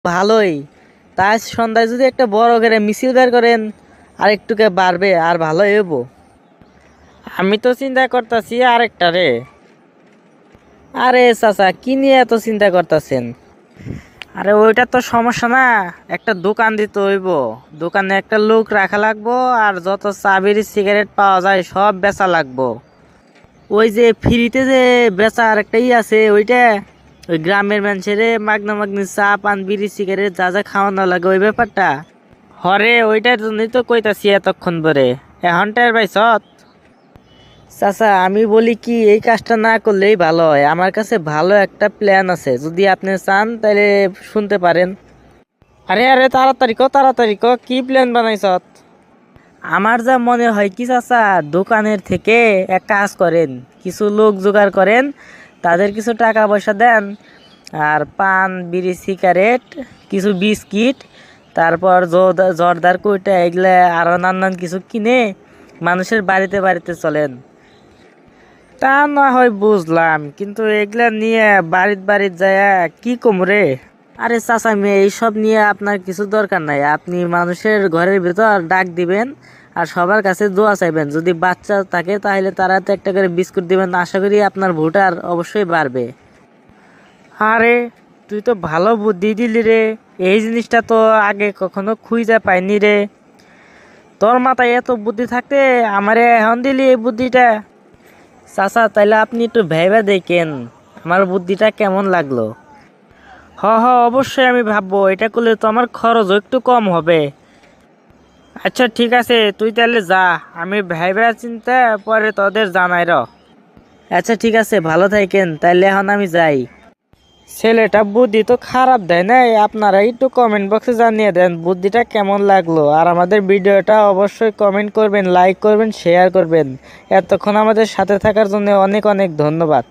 ভালোই। তাই সন্ধ্যায় যদি একটা বড় করে মিছিল বের করেন আর একটুকে বাড়বে আর ভালো হইব। আমি তো চিন্তা করতেছি আরেকটা রে। আরে চাচা, কি নিয়ে এত চিন্তা করতেছেন? আরে ওইটা তো সমস্যা না, একটা দোকান দিতে হইব। দোকানে একটা লোক রাখা লাগবো আর যত চা বিড়ি সিগারেট পাওয়া যায় সব বেচা লাগবো। ওই যে ফ্রিতে যে বেচার একটা আছে ওইটা, ওই গ্রামের মানুষের মাগনা মাগনি চা পান বিড়ি সিগারেট যা যা খাওয়ানো লাগে ওই ব্যাপারটা। হরে ওইটার জন্যই তো কইতাছি এতক্ষণ ধরে। এখনটার ভাই সৎ চাচা, আমি বলি কি, এই কাজটা না করলেই ভালো হয়। আমার কাছে ভালো একটা প্ল্যান আছে, যদি আপনি চান তাহলে শুনতে পারেন। আরে আরে, তাড়াতাড়ি ক কি প্ল্যান বানাইছ? আমার যা মনে হয় কি চাচা, দোকানের থেকে এক কাজ করেন, কিছু লোক জোগাড় করেন, তাদের কিছু টাকা পয়সা দেন, আর পান বিড়ি সিগারেট কিছু বিস্কিট, তারপর জর্দার কইটা এগুলা আরো নানান কিছু কিনে মানুষের বাড়িতে বাড়িতে চলেন। তা না হয় বুঝলাম, কিন্তু এগুলা নিয়ে বাড়িত যায় কি কম রে? আরে চাচা মেয়ে, এইসব নিয়ে আপনার কিছু দরকার নাই। আপনি মানুষের ঘরের ভিতর ডাক দিবেন আর সবার কাছে দোয়া চাইবেন। যদি বাচ্চা থাকে তাহলে তারা তো একটা করে বিস্কুট দিবেন, আশা করি আপনার ভোটার অবশ্যই বাড়বে। আরে তুই তো ভালো বুদ্ধি দিলি রে, এই জিনিসটা তো আগে কখনো খুঁজে পাইনি রে। তোর মাথায় এত বুদ্ধি থাকতে আমারে এখন দিলি এই বুদ্ধিটা? চাচা তাইলে আপনি একটু ভেবে দেখেন আমার বুদ্ধিটা কেমন লাগলো। হ অবশ্যই আমি ভাববো, এটা করলে তো আমার খরচও একটু কম হবে। আচ্ছা ঠিক আছে, তুই তাহলে যা, আমি ভাইবা চিন্তা পরে তোদের জানাই র। আচ্ছা ঠিক আছে, ভালো থাকেন তাইলে, এখন আমি যাই। ছেলেটা বুদ্ধি তো খারাপ দেয় নাই। আপনারা একটু কমেন্ট বক্সে জানিয়ে দেন বুদ্ধিটা কেমন লাগলো, আর আমাদের ভিডিওটা অবশ্যই কমেন্ট করবেন, লাইক করবেন, শেয়ার করবেন। এতক্ষণ আমাদের সাথে থাকার জন্য অনেক অনেক ধন্যবাদ।